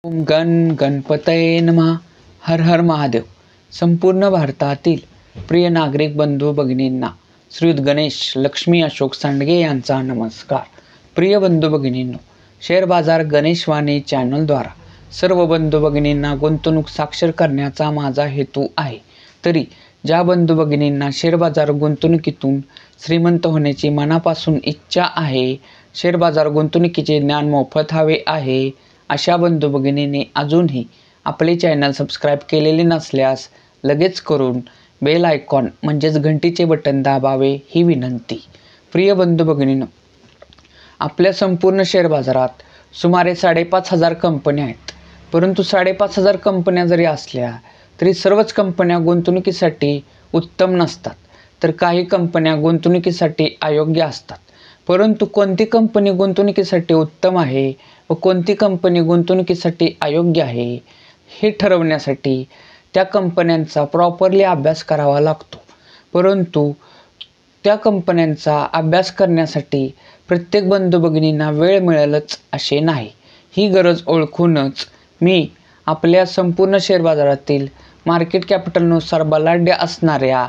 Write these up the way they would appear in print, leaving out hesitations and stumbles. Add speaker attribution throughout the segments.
Speaker 1: ओम गण गणपतये नमः. हर हर महादेव. संपूर्ण भारतातील प्रिय नागरिक बंधू भगिनींना श्रीयुत गणेश लक्ष्मी अशोक सांडगे यांचा नमस्कार. प्रिय बंधू भगिनींनो, शेअर बाजार गणेश वाणी चॅनलद्वारा सर्व बंधू भगिनींना गुंतवणूक साक्षर करण्याचा माझा हेतू आहे. तरी ज्या बंधू भगिनींना शेअर बाजार गुंतवणुकीतून श्रीमंत होण्याची मनापासून इच्छा आहे, शेअर बाजार गुंतवणुकीचे ज्ञान मोफत हवे आहे, अशा बंधू भगिनींनी अजूनही आपले चॅनल सबस्क्राईब केलेले नसल्यास लगेच करून बेल आयकॉन म्हणजेच घंटीचे बटन दाबावे ही विनंती. प्रिय बंधू भगिनींनो, आपल्या संपूर्ण शेअर बाजारात सुमारे 5,500 कंपन्या आहेत. परंतु 5,500 कंपन्या जरी असल्या तरी सर्वच कंपन्या गुंतवणुकीसाठी उत्तम नसतात, तर काही कंपन्या गुंतवणुकीसाठी अयोग्य असतात. परंतु कोणती कंपनी गुंतवणुकीसाठी उत्तम आहे व कोणती कंपनी गुंतवणुकीसाठी अयोग्य आहे हे ठरवण्यासाठी त्या कंपन्यांचा प्रॉपरली अभ्यास करावा लागतो. परंतु त्या कंपन्यांचा अभ्यास करण्यासाठी प्रत्येक बंधू भगिनींना वेळ मिळेलच असे नाही. ही गरज ओळखूनच मी आपल्या संपूर्ण शेअर बाजारातील मार्केट कॅपिटलनुसार बलाढ्य असणाऱ्या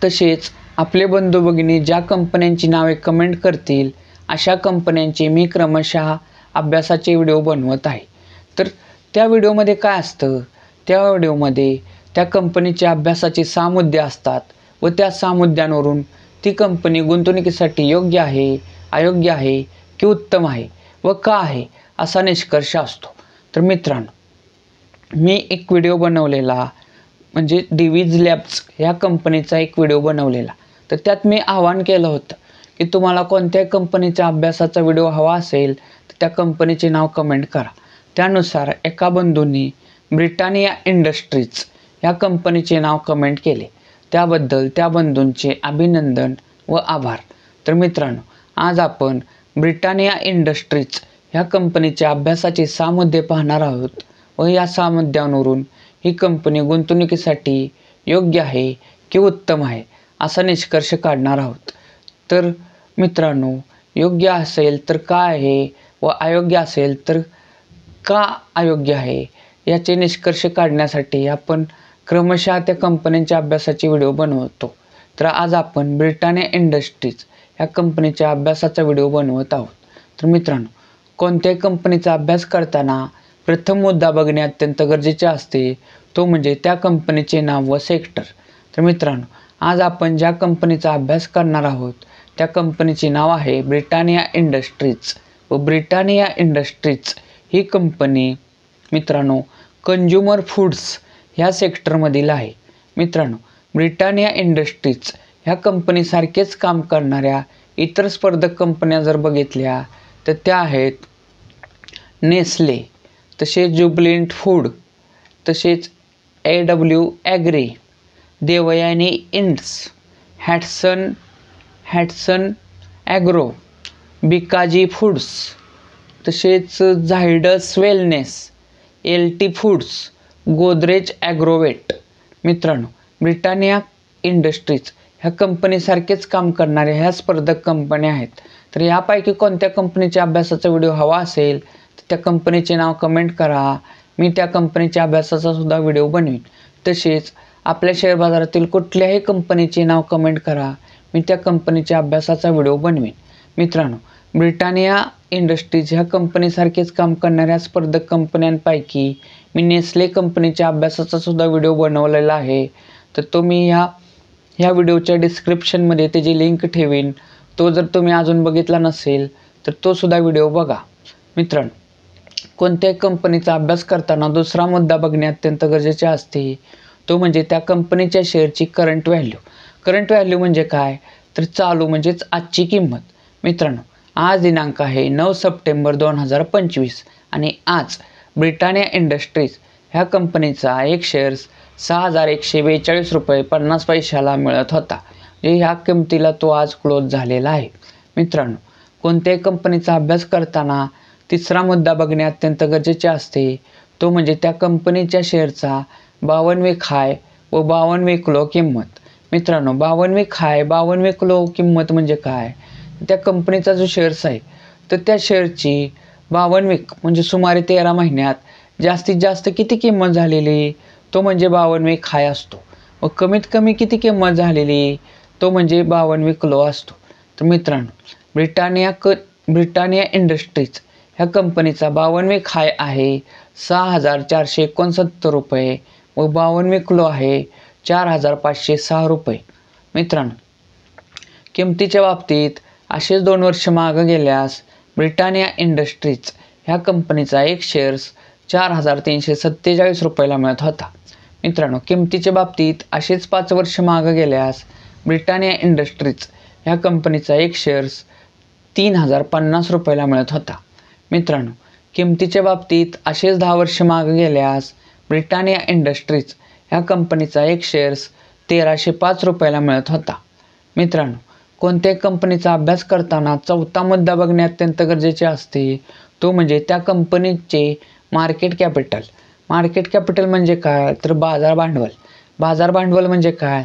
Speaker 1: तसेच आपले बंधू भगिनी ज्या कंपन्यांची नावे कमेंट करतील अशा कंपन्यांचे मी क्रमशः अभ्यासाचे व्हिडिओ बनवत आहे. तर त्या व्हिडिओमध्ये काय असतं, त्या व्हिडिओमध्ये त्या कंपनीच्या अभ्यासाचे 6 मुद्दे असतात व त्या 6 मुद्द्यांवरून ती कंपनी गुंतवणुकीसाठी योग्य आहे, अयोग्य आहे की उत्तम आहे व का आहे असा निष्कर्ष असतो. तर मित्रांनो, मी एक व्हिडिओ बनवलेला म्हणजे डिव्हिज लॅब्स ह्या कंपनीचा एक व्हिडिओ बनवलेला. तर त्यात मी आवाहन केलं होतं की तुम्हाला कोणत्याही कंपनीच्या अभ्यासाचा व्हिडिओ हवा असेल तर त्या कंपनीचे नाव कमेंट करा. त्यानुसार एका बंधूंनी ब्रिटानिया इंडस्ट्रीज ह्या कंपनीचे नाव कमेंट केले. त्याबद्दल त्या बंधूंचे अभिनंदन व आभार. तर मित्रांनो, आज आपण ब्रिटानिया इंडस्ट्रीज ह्या कंपनीच्या अभ्यासाचे 6 मुद्दे पाहणार आहोत व या 6 मुद्द्यांवरून ही कंपनी गुंतवणुकीसाठी योग्य आहे की उत्तम आहे असा निष्कर्ष काढणार आहोत. तर मित्रांनो, योग्य असेल तर काय आहे व अयोग्य असेल तर का अयोग्य आहे याचे निष्कर्ष काढण्यासाठी आपण क्रमशः त्या कंपन्यांच्या अभ्यासाचे व्हिडिओ बनवतो. तर आज आपण ब्रिटानिया इंडस्ट्रीज ह्या कंपनीच्या अभ्यासाचा व्हिडिओ बनवत आहोत. तर मित्रांनो, कोणत्याही कंपनीचा अभ्यास करताना प्रथम मुद्दा बघणे अत्यंत गरजेचे असते, तो म्हणजे त्या कंपनीचे नाव व सेक्टर. तर मित्रांनो, आज आपण ज्या कंपनीचा अभ्यास करणार आहोत त्या कंपनीचे नाव आहे ब्रिटानिया इंडस्ट्रीज व ब्रिटानिया इंडस्ट्रीज ही कंपनी मित्रांनो कंझ्युमर फूड्स ह्या सेक्टरमधील आहे. मित्रांनो, ब्रिटानिया इंडस्ट्रीज ह्या कंपनीसारखेच काम करणाऱ्या इतर स्पर्धक कंपन्या जर बघितल्या तर त्या आहेत नेस्ले, तसेच ज्युबिलंट फूड, तसेच AW ॲग्री, देवयानी इंड्स, हॅटसन ॲग्रो, बिकाजी फूड्स, तसेच Zydus wellness, LT foods, Godrej agrovet. मित्रांनो, ब्रिटानिया इंडस्ट्रीज ह्या कंपनीसारखेच काम करणाऱ्या ह्या स्पर्धक कंपन्या आहेत. तर यापैकी कोणत्या कंपनीच्या अभ्यासाचा व्हिडिओ हवा असेल तर त्या कंपनीचे नाव कमेंट करा. मी त्या कंपनीच्या अभ्यासाचा सुद्धा व्हिडिओ बनवीन. तसेच आपल्या शेअर बाजारातील कुठल्याही कंपनीचे नाव कमेंट करा, मी त्या कंपनीच्या अभ्यासाचा व्हिडिओ बनवीन. मित्रांनो, ब्रिटानिया इंडस्ट्रीज ह्या कंपनीसारखेच काम करणाऱ्या स्पर्धक कंपन्यांपैकी मी नेस्ले कंपनीच्या अभ्यासाचा सुद्धा व्हिडिओ बनवलेला आहे. तर तो मी ह्या व्हिडिओच्या डिस्क्रिप्शनमध्ये त्याची लिंक ठेवीन. तो जर तुम्ही अजून बघितला नसेल तर तो सुद्धा व्हिडिओ बघा. मित्रांनो, कोणत्याही कंपनीचा अभ्यास करताना दुसरा मुद्दा बघणे अत्यंत गरजेचे असते, तो म्हणजे त्या कंपनीच्या शेअरची करंट व्हॅल्यू. करंट व्हॅल्यू म्हणजे काय तर चालू म्हणजेच आजची किंमत. मित्रांनो, आज दिनांक आहे 9 सप्टेंबर 2025 आणि आज ब्रिटानिया इंडस्ट्रीज ह्या कंपनीचा एक शेअर्स 6,142 रुपये 50 पैशाला मिळत होता. म्हणजे ह्या किमतीला तो आज क्लोज झालेला आहे. मित्रांनो, कोणत्याही कंपनीचा अभ्यास करताना तिसरा मुद्दा बघणे अत्यंत गरजेचे असते, तो म्हणजे त्या कंपनीच्या शेअरचा 52वी हाय व 52वी क्लो किंमत. मित्रांनो, 52वी हाय 52वी क्लो किंमत म्हणजे काय, त्या कंपनीचा जो शेअर्स आहे तर त्या शेअरची 52 वीक म्हणजे सुमारे 13 महिन्यात जास्तीत जास्त किती किंमत झालेली, तो म्हणजे 52 वीक हाय असतो. व कमीत कमी किती किंमत झालेली, तो म्हणजे 52 वीक लो असतो. तर मित्रांनो, ब्रिटानिया इंडस्ट्रीज ह्या कंपनीचा 52 वीक हाय आहे 6,469 रुपये व 52 वीक लो आहे 4,506 रुपये. मित्रांनो, किमतीच्या बाबतीत असेच 2 वर्ष मागे गेल्यास ब्रिटानिया इंडस्ट्रीज ह्या कंपनीचा एक शेअर्स 4,347 रुपयाला मिळत होता. मित्रांनो, किमतीच्या बाबतीत असेच 5 वर्ष मागे गेल्यास ब्रिटानिया इंडस्ट्रीज ह्या कंपनीचा एक शेअर्स 3,050 रुपयाला मिळत होता. मित्रांनो, किमतीच्या बाबतीत असेच 10 वर्ष मागे गेल्यास ब्रिटानिया इंडस्ट्रीज ह्या कंपनीचा एक शेअर्स 1,305 रुपयाला मिळत होता. मित्रांनो, कोणत्याही कंपनीचा अभ्यास करताना चौथा मुद्दा बघणे अत्यंत गरजेचे असते, तो म्हणजे त्या कंपनीचे मार्केट कॅपिटल. मार्केट कॅपिटल म्हणजे काय, तर बाजार भांडवल. बाजार भांडवल म्हणजे काय,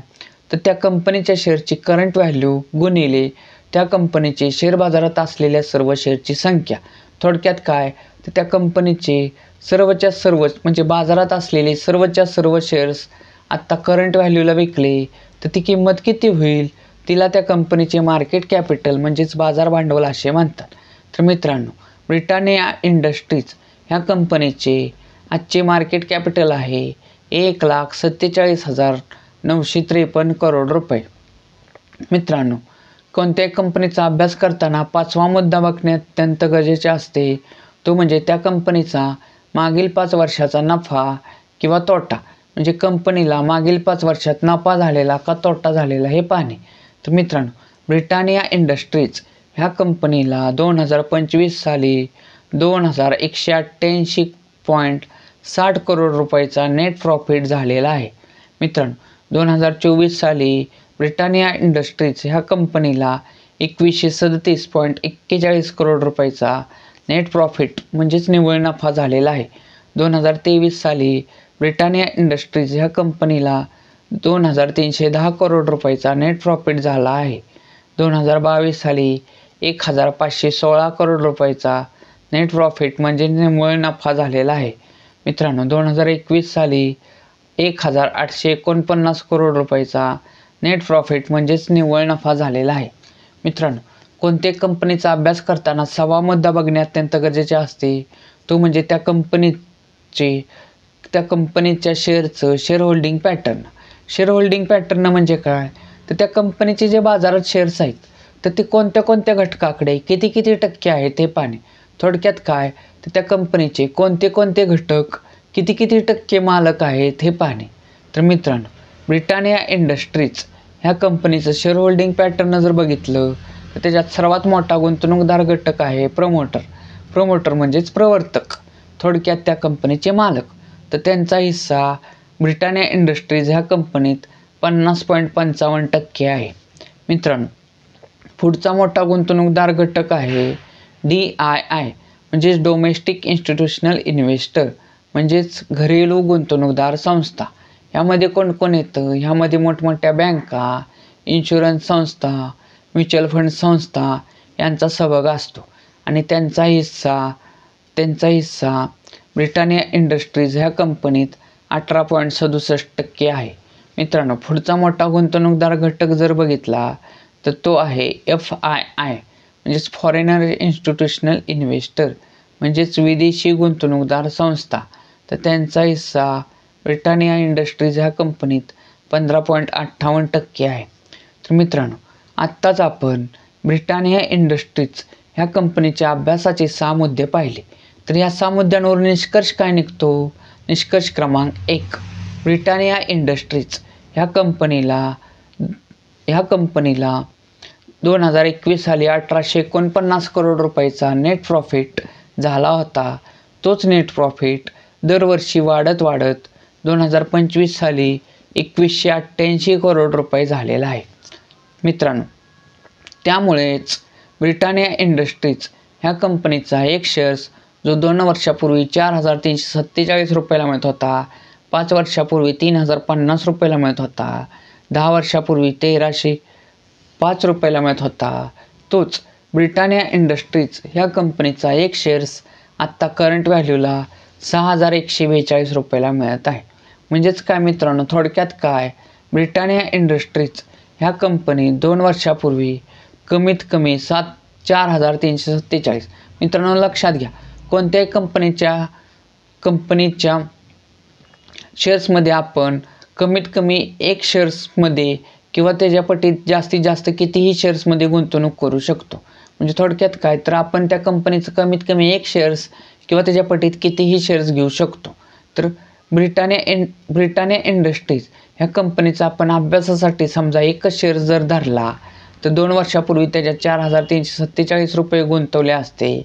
Speaker 1: तर त्या कंपनीच्या शेअरची करंट व्हॅल्यू गुणिले त्या कंपनीचे शेअर बाजारात असलेल्या सर्व शेअरची संख्या. थोडक्यात काय, तर त्या कंपनीचे सर्वच्या सर्व म्हणजे बाजारात असलेले सर्वच्या सर्व शेअर्स आत्ता करंट व्हॅल्यूला विकले तर ती किंमत किती होईल, तिला त्या कंपनीचे मार्केट कॅपिटल म्हणजेच बाजार भांडवल असे म्हणतात. तर मित्रांनो, ब्रिटानिया इंडस्ट्रीज ह्या कंपनीचे आजचे मार्केट कॅपिटल आहे 1,47,953 करोड रुपये. मित्रांनो, कोणत्याही कंपनीचा अभ्यास करताना 5वा मुद्दा बघणे अत्यंत गरजेचे असते, तो म्हणजे त्या कंपनीचा मागील 5 वर्षाचा नफा किंवा तोटा. म्हणजे कंपनीला मागील 5 वर्षात नफा झालेला का तोटा झालेला हे पाहणे. तर मित्रांनो, ब्रिटानिया इंडस्ट्रीज ह्या कंपनीला 2025 साली 2,188.60 करोड रुपयाचा नेट प्रॉफिट झालेला आहे. मित्रांनो, 2024 साली ब्रिटानिया इंडस्ट्रीज ह्या कंपनीला 2,137.41 करोड रुपयाचा नेट प्रॉफिट म्हणजेच निव्वळ नफा झालेला आहे. 2023 साली ब्रिटानिया इंडस्ट्रीज ह्या कंपनीला 2,310 करोड रुपयाचा नेट प्रॉफिट झाला आहे. 2022 साली 1,516 करोड रुपयाचा नेट प्रॉफिट म्हणजे निव्वळ नफा झालेला आहे. मित्रांनो, 2021 साली 1,849 करोड रुपयाचा नेट प्रॉफिट म्हणजेच निव्वळ नफा झालेला आहे. मित्रांनो, कोणत्याही कंपनीचा अभ्यास करताना 6वा मुद्दा बघणे अत्यंत गरजेचे असते, तो म्हणजे त्या कंपनीच्या शेअरचं share holding pattern. Share holding pattern म्हणजे काय, तर त्या कंपनीचे जे बाजारात शेअर्स आहेत तर ते कोणत्या कोणत्या घटकाकडे किती किती टक्के आहेत हे पाहणे. थोडक्यात काय, तर त्या कंपनीचे कोणते कोणते घटक किती किती टक्के मालक आहेत हे पाहणे. तर मित्रांनो, ब्रिटानिया इंडस्ट्रीज ह्या कंपनीचं शेअर होल्डिंग पॅटर्न जर बघितलं तर त्याच्यात सर्वात मोठा गुंतवणूकदार घटक आहे प्रमोटर. प्रमोटर म्हणजेच प्रवर्तक, थोडक्यात त्या कंपनीचे मालक. तर त्यांचा हिस्सा ब्रिटानिया इंडस्ट्रीज ह्या कंपनीत 50.55% आहे. मित्रांनो, पुढचा मोठा गुंतवणूकदार घटक आहे DII म्हणजेच डोमेस्टिक इन्स्टिट्यूशनल इन्व्हेस्टर म्हणजेच घरेलू गुंतवणूकदार संस्था. ह्यामध्ये कोण कोण येतं, ह्यामध्ये मोठमोठ्या बँका, इन्शुरन्स संस्था, म्युच्युअल फंड संस्था यांचा सहभाग असतो आणि त्यांचा हिस्सा ब्रिटानिया इंडस्ट्रीज ह्या कंपनीत 18.67% आहे. मित्रांनो, पुढचा मोठा गुंतवणूकदार घटक जर बघितला तर तो आहे FII म्हणजेच फॉरेनर इन्स्टिट्यूशनल इन्व्हेस्टर म्हणजेच विदेशी गुंतवणूकदार संस्था. तर त्यांचा हिस्सा ब्रिटानिया इंडस्ट्रीज ह्या कंपनीत 15.58% आहे. तर मित्रांनो, आत्ताच आपण ब्रिटानिया इंडस्ट्रीज ह्या कंपनीच्या अभ्यासाचे 6 मुद्दे पाहिले. तर या 6 मुद्द्यांवर निष्कर्ष काय निघतो? निष्कर्ष क्रमांक 1, ब्रिटानिया इंडस्ट्रीज ह्या कंपनीला 2021 साली 1,849 करोड रुपयाचा नेट प्रॉफिट झाला होता. तोच नेट प्रॉफिट दरवर्षी वाढत 2025 साली 2,188 करोड रुपये झालेला आहे. मित्रांनो, त्यामुळेच ब्रिटानिया इंडस्ट्रीज ह्या कंपनीचा एक शेअर्स जो 2 वर्षापूर्वी 4,347 रुपयाला मिळत होता, 5 वर्षापूर्वी 3,050 रुपयाला मिळत होता, 10 वर्षापूर्वी 1,305 रुपयाला मिळत होता, तोच ब्रिटानिया इंडस्ट्रीज ह्या कंपनीचा एक शेअर्स आत्ता करंट व्हॅल्यूला 6,142 रुपयाला मिळत आहे. म्हणजेच काय मित्रांनो, थोडक्यात काय, ब्रिटानिया इंडस्ट्रीज ह्या कंपनी 2 वर्षापूर्वी कमीत कमी 4,347. मित्रांनो लक्षात घ्या, कोणत्याही कंपनीच्या शेअर्समध्ये आपण कमीत कमी एक शेअर्समध्ये किंवा त्याच्या पटीत जास्तीत जास्त कितीही शेअर्समध्ये गुंतवणूक करू शकतो. म्हणजे थोडक्यात काय, तर आपण त्या कंपनीचं कमीत कमी एक शेअर्स किंवा त्याच्या पटीत कितीही शेअर्स घेऊ शकतो. तर ब्रिटानिया इंडस्ट्रीज ह्या कंपनीचा आपण अभ्यासासाठी समजा एकच शेअर जर धरला तर 2 वर्षापूर्वी त्याच्यात 4,347 रुपये गुंतवले असते,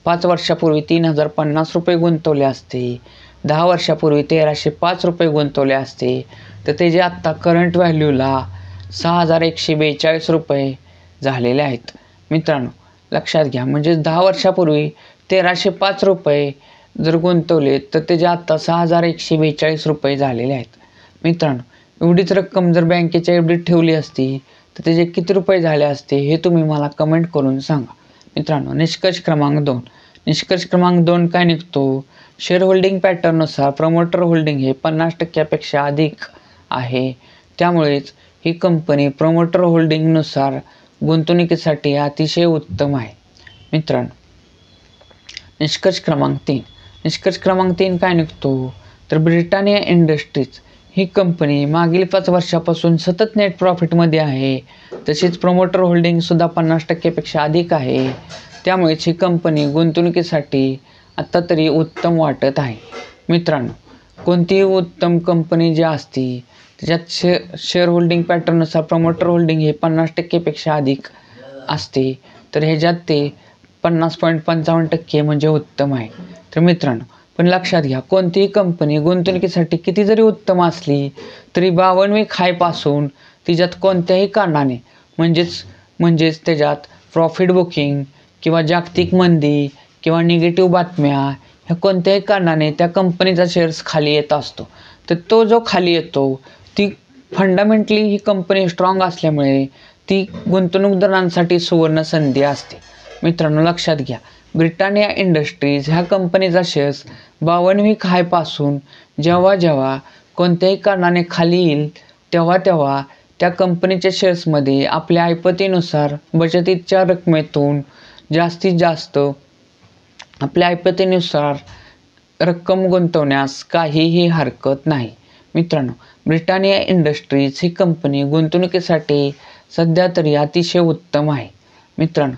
Speaker 1: 5 वर्षापूर्वी 3,050 रुपये गुंतवले असते, 10 वर्षापूर्वी 1,305 रुपये गुंतवले असते, तर त्याचे आत्ता करंट व्हॅल्यूला 6,142 रुपये झालेले आहेत. मित्रांनो लक्षात घ्या, म्हणजे 10 वर्षापूर्वी 1,305 रुपये जर गुंतवले तर त्याचे आत्ता 6,142 रुपये झालेले आहेत. मित्रांनो एवढीच रक्कम जर बँकेच्या एफडीत ठेवली असती तर त्याचे किती रुपये झाले असते हे तुम्ही मला कमेंट करून सांगा. मित्रांनो निष्कर्ष क्रमांक 2 काय निघतो, शेअर होल्डिंग पॅटर्ननुसार प्रमोटर होल्डिंग हे 50% अधिक आहे, त्यामुळेच ही कंपनी प्रमोटर होल्डिंगनुसार गुंतवणुकीसाठी अतिशय उत्तम आहे. मित्रांनो निष्कर्ष क्रमांक 3 काय निघतो, तर ब्रिटानिया इंडस्ट्रीज ही कंपनी मागील 5 वर्षापासून सतत नेट प्रॉफिटमध्ये आहे, तसेच प्रमोटर होल्डिंगसुद्धा 50% अधिक आहे, त्यामुळेच ही कंपनी गुंतवणुकीसाठी आत्ता तरी उत्तम वाटत आहे. मित्रांनो कोणतीही उत्तम कंपनी जी असती त्याच्यात शेअर होल्डिंग पॅटर्ननुसार प्रमोटर होल्डिंग हे 50% अधिक असते, तर ह्याच्यात ते 50.55% म्हणजे उत्तम आहे. तर मित्रांनो पण लक्षात घ्या, कोणतीही कंपनी गुंतवणुकीसाठी किती जरी उत्तम असली तरी 52वी हायपासून तिच्यात कोणत्याही कारणाने म्हणजेच त्याच्यात प्रॉफिट बुकिंग किंवा जागतिक मंदी किंवा निगेटिव्ह बातम्या ह्या कोणत्याही कारणाने त्या कंपनीचा शेअर्स खाली येत असतो. तर तो जो खाली येतो ती फंडामेंटली ही कंपनी स्ट्रॉंग असल्यामुळे ती गुंतवणूकदारांसाठी सुवर्ण संधी असते. मित्रांनो लक्षात घ्या, ब्रिटानिया इंडस्ट्रीज ह्या कंपनीचा शेअर्स 52वी हायपासून जेव्हा कोणत्याही कारणाने खाली येईल तेव्हा त्या कंपनीच्या शेअर्समध्ये आपल्या ऐपतीनुसार बचतीच्या रकमेतून जास्तीत जास्त आपल्या ऐपतीनुसार रक्कम गुंतवण्यास काहीही हरकत नाही. मित्रांनो ब्रिटानिया इंडस्ट्रीज ही कंपनी गुंतवणुकीसाठी सध्या तरी अतिशय उत्तम आहे. मित्रांनो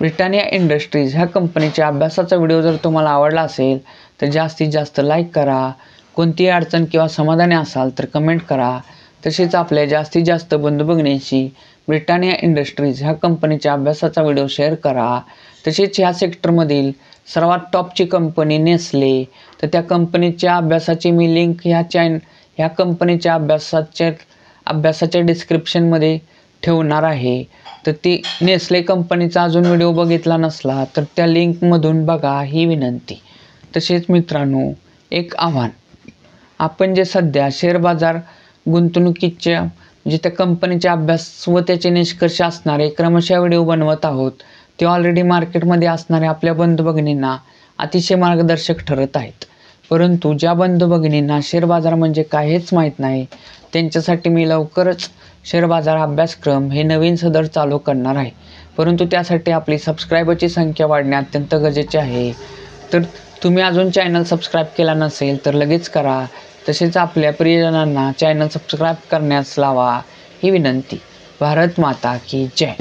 Speaker 1: ब्रिटानिया इंडस्ट्रीज ह्या कंपनीच्या अभ्यासाचा व्हिडिओ जर तुम्हाला आवडला असेल तर जास्तीत जास्त लाईक करा. कोणतीही अडचण किंवा समाधानी असाल तर कमेंट करा. तसेच आपल्या जास्तीत जास्त बंधू भगिनींशी ब्रिटानिया इंडस्ट्रीज ह्या कंपनीच्या अभ्यासाचा व्हिडिओ शेअर करा. तसेच ह्या सेक्टरमधील सर्वात टॉपची कंपनी नेस्ले, तर त्या कंपनीच्या अभ्यासाची मी लिंक ह्या कंपनीच्या अभ्यासाच्या डिस्क्रिप्शनमध्ये ठेवणार आहे. तर ती नेस्ले कंपनीचा अजून व्हिडिओ बघितला नसला तर त्या लिंकमधून बघा ही विनंती. तसेच मित्रांनो एक आव्हान, आपण जे सध्या शेअर बाजार गुंतवणुकीच्या म्हणजे त्या कंपनीचे अभ्यास व त्याचे निष्कर्ष असणारे क्रमशः व्हिडिओ बनवत आहोत, ते ऑलरेडी मार्केटमध्ये असणाऱ्या आपल्या बंधू भगिनींना अतिशय मार्गदर्शक ठरत आहेत. परंतु ज्या बंधू भगिनींना शेअर बाजार म्हणजे काय हेच माहीत नाही, त्यांच्यासाठी मी लवकरच शेअर बाजार अभ्यासक्रम हे नवीन सदर चालू करणार आहे. परंतु त्यासाठी आपली सबस्क्रायबरची संख्या वाढणे अत्यंत गरजेचे आहे. तर तुम्ही अजून चॅनल सबस्क्राईब केला नसेल तर लगेच करा. तसेच आपल्या प्रियजनांना चॅनल सबस्क्राईब करण्यास लावा ही विनंती. भारत माता की जय.